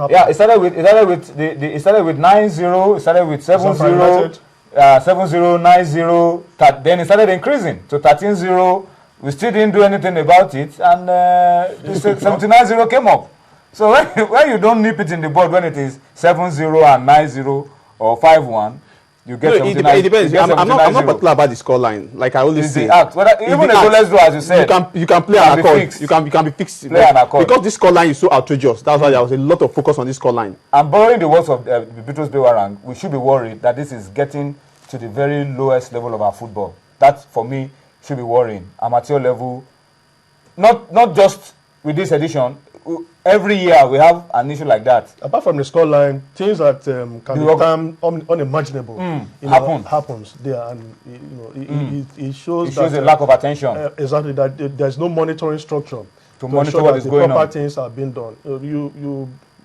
Yeah, it started with 9-0. It started with 7-0, 7-0, 9-0. Then it started increasing to 13-0. We still didn't do anything about it, and 79-0 came up. So when you don't nip it in the board when it is 7-0 and 9-0 or 5-1, you get 79. It depends. I'm not particular about the scoreline. Like I always say, even the goalless draw, as you said, you can play an accord. You can be fixed. Play an accord. Because this scoreline is so outrageous. That's why there was a lot of focus on this scoreline. And borrowing the words of Beatrice Bewarang, we should be worried that this is getting to the very lowest level of our football. That, for me, should be worrying. Amateur level, not just with this edition. Every year we have an issue like that. Apart from the scoreline, things that can become unimaginable happens there, and it shows a lack of attention. Exactly, that there's no monitoring structure to monitor what is going on. Proper things are being done.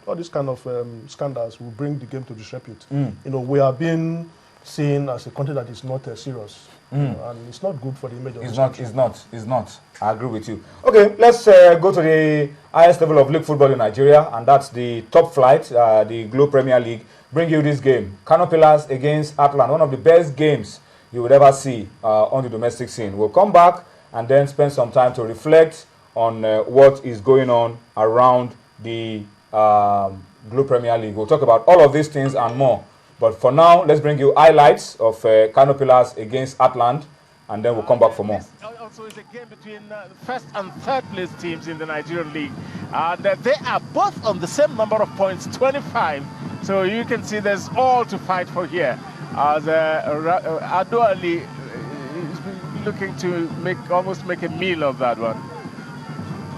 All these kind of scandals will bring the game to disrepute. We are being seen as a country that is not serious. And it's not good for the image of this country. It's not. I agree with you. Okay, let's go to the highest level of league football in Nigeria, and that's the top flight, the Globe Premier League. Bring you this game. Kano Pillars against Atlant, one of the best games you would ever see on the domestic scene. We'll come back and then spend some time to reflect on what is going on around the Globe Premier League. We'll talk about all of these things and more. But for now, let's bring you highlights of Kano Pillars against Atlant, and then we'll come back for more. Also, it's a game between first and third place teams in the Nigerian league. They are both on the same number of points, 25. So you can see there's all to fight for here. Ado Ali is looking to almost make a meal of that one.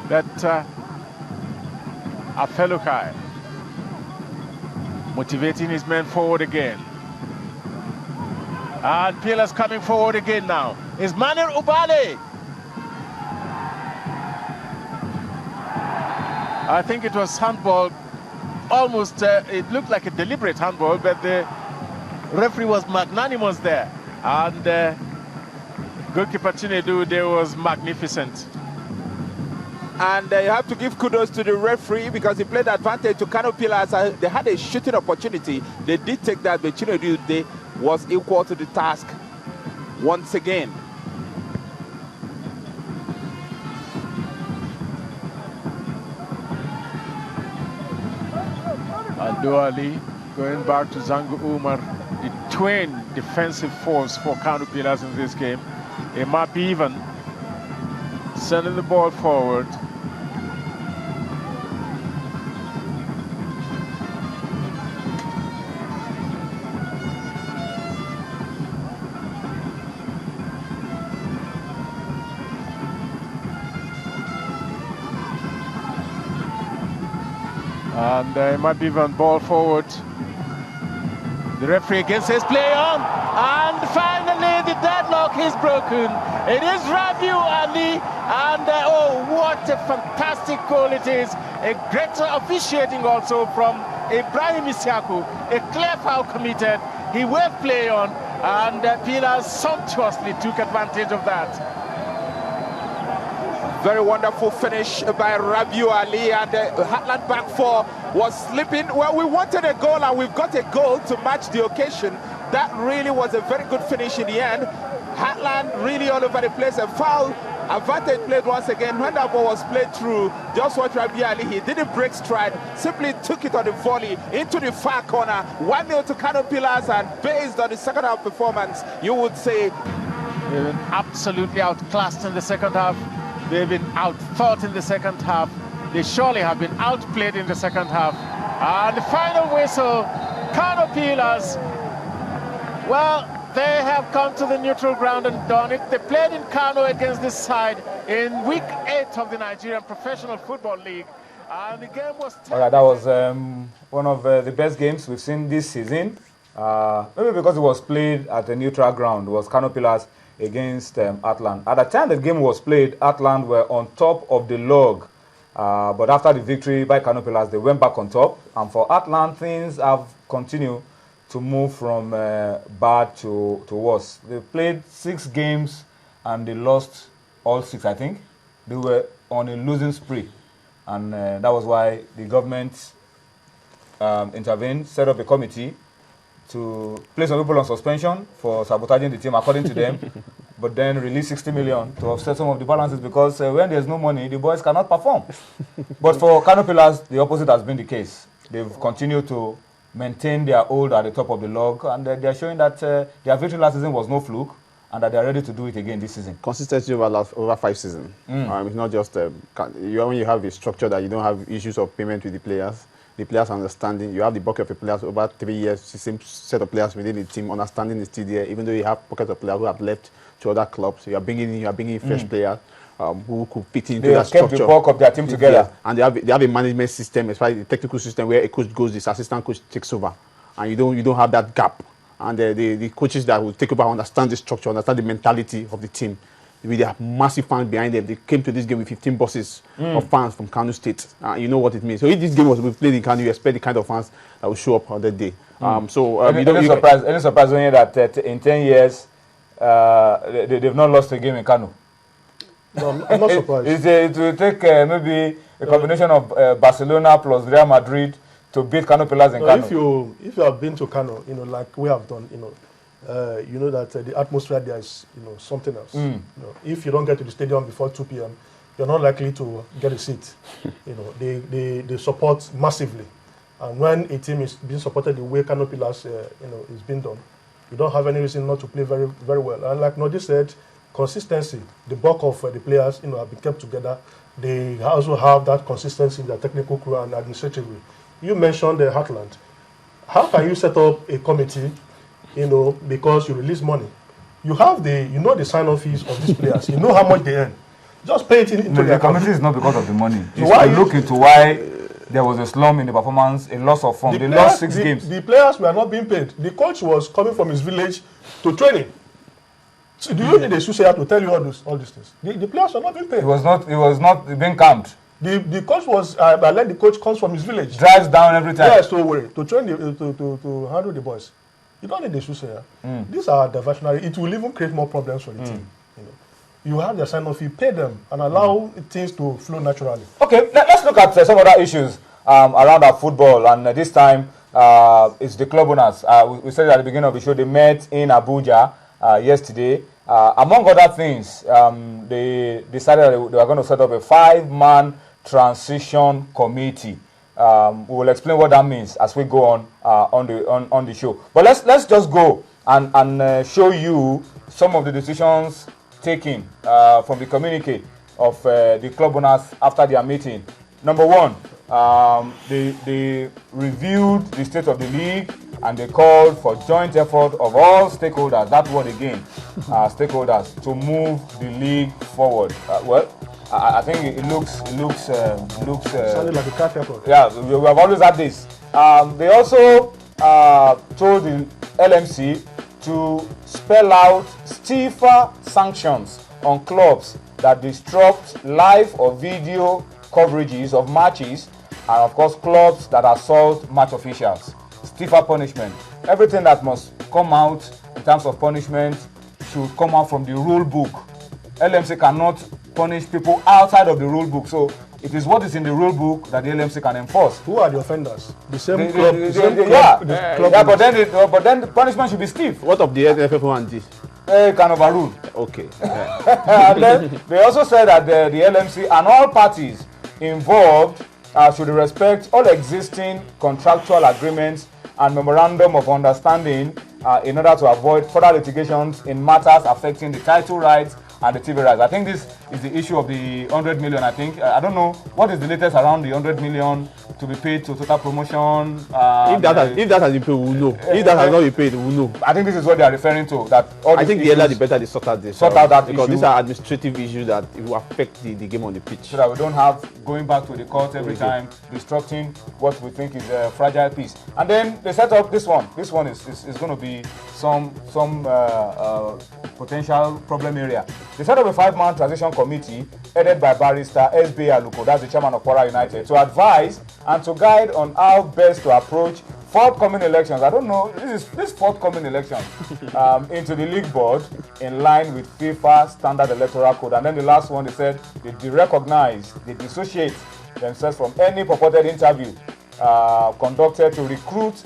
That Afelukai motivating his men forward again. And Pillars coming forward again now. Is Manir Ubale. I think it was handball. Almost, it looked like a deliberate handball, but the referee was magnanimous there. And goalkeeper Chinedu there was magnificent. And you have to give kudos to the referee because he played advantage to Kano Pillars. They had a shooting opportunity. They did take that, but Chinedu was equal to the task once again. Ado Ali going back to Zangu Umar, the twin defensive force for Kano Pillars in this game. Emap even sending the ball forward. And Emap even ball forward. The referee again says play on, and finally the deadlock is broken. It is Rabiu Ali, and oh, what a fantastic goal it is. A greater officiating also from Ibrahim Isiaku, a clear foul committed. He waved play on, and Pillars sumptuously took advantage of that. Very wonderful finish by Rabiu Ali, and the Heartland back four was slipping. Well, we wanted a goal, and we've got a goal to match the occasion. That really was a very good finish in the end. Heartland really all over the place. A foul advantage played once again. When that ball was played through, just watch Rabiu Ali. He didn't break stride, simply took it on the volley into the far corner. 1-0 to Kano Pillars, and based on the second half performance, you would say they've been absolutely outclassed in the second half. They've been outthought in the second half. They surely have been outplayed in the second half. And the final whistle, Kano Pillars, well, they have come to the neutral ground and done it. They played in Kano against this side in week 8 of the Nigerian Professional Football League. And the game was... All right, that was one of the best games we've seen this season. Maybe because it was played at a neutral ground. It was Kano Pillars against Atlant. At the time the game was played, Atlant were on top of the log. But after the victory by Kano Pillars, they went back on top. And for Atlant, things have continued to move from bad to worse. They played 6 games and they lost all 6, I think. They were on a losing spree. And that was why the government intervene, set up a committee to place some people on suspension for sabotaging the team, according to them, but then release 60 million to offset some of the balances because when there's no money, the boys cannot perform. But for Kano Pillars, the opposite has been the case. They've continued to maintain their hold at the top of the log, and they're showing that their victory last season was no fluke, and that they're ready to do it again this season. Consistency over 5 seasons. It's not just when you have a structure that you don't have issues of payment with the players understanding. You have the bucket of the players over 3 years, the same set of players within the team. Understanding is still there, even though you have pockets of players who have left to other clubs. You are bringing in fresh players who could fit into that structure. They kept the bulk of their team together. Yeah. And they have a management system, especially the technical system, where a coach goes, this assistant coach takes over, and you don't have that gap. And the coaches that will take over understand the structure, understand the mentality of the team. They have massive fans behind them. They came to this game with 15 buses of fans from Kano State. You know what it means. So if this game was played in Kano, you expect the kind of fans that will show up on that day. Any surprise when you hear that in 10 years they've not lost a game in Kano? No, I'm not surprised. It will take maybe a combination of Barcelona plus Real Madrid to beat Kano Pillars in Kano. If you have been to Kano, like we have done, you know that the atmosphere there is, something else. If you don't get to the stadium before 2 p.m., you're not likely to get a seat. They support massively, and when a team is being supported the way Kano Pillars, is being done, you don't have any reason not to play very, very well. And like Nodi said, consistency. The bulk of the players, have been kept together. They also have that consistency in their technical crew and administratively. You mentioned the Heartland. How can you set up a committee? Because you release money. You have the sign-on fees of these players. You know how much they earn. Just pay it into the committee is not because of the money. It's to look into why there was a slump in the performance, a loss of form. They lost 6 games. The players were not being paid. The coach was coming from his village to training. So do you need a soothsayer to tell you all these things? The players were not being paid. It was not being camped. The coach was. I let the coach comes from his village. Drives down every time. Yes, to train to handle the boys. You don't need a soothsayer. These are diversionary. It will even create more problems for the team. You have their sign-off fee, pay them, and allow things to flow naturally. Okay, let's look at some other issues around our football, and this time it's the club owners. We said at the beginning of the show they met in Abuja yesterday. Among other things, they decided they were going to set up a 5-man transition committee. We will explain what that means as we go on the show. But let's just go and show you some of the decisions taken from the communique of the club owners after their meeting. Number one, they reviewed the state of the league and they called for joint effort of all stakeholders, that word again, stakeholders, to move the league forward. I think it looks sounded like a cat effort. Yeah, we have always had this. They also told the LMC to spell out stiffer sanctions on clubs that disrupt live or video coverages of matches, and of course clubs that assault match officials. Stiffer punishment. Everything that must come out in terms of punishment should come out from the rule book. LMC cannot punish people outside of the rule book. So it is what is in the rule book that the LMC can enforce. Who are the offenders? The same club. But then the punishment should be stiff. What of the NFF and this? Can overrule. Okay. And then they also said that the LMC and all parties involved should respect all existing contractual agreements and memorandum of understanding in order to avoid further litigations in matters affecting the title rights and the TV rights. I think this is the issue of the 100 million, I think. I don't know, what is the latest around the 100 million to be paid to Total Promotion? If that has been paid, we will know. If that has not been paid, we will know. I think this is what they are referring to. That all I think the earlier the better they sort out this. Sort out that because issue. These are administrative issues that will affect the game on the pitch. So that we don't have going back to the court every time, disrupting what we think is a fragile piece. And then they set up this one. This one is going to be some potential problem area. They set up a 5-man transition committee headed by Barrister S.B. Aluko, that's the chairman of Kwara United, to advise and to guide on how best to approach forthcoming elections. I don't know, this forthcoming election into the league board in line with FIFA standard electoral code. And then the last one, they said they recognize, they dissociate themselves from any purported interview conducted to recruit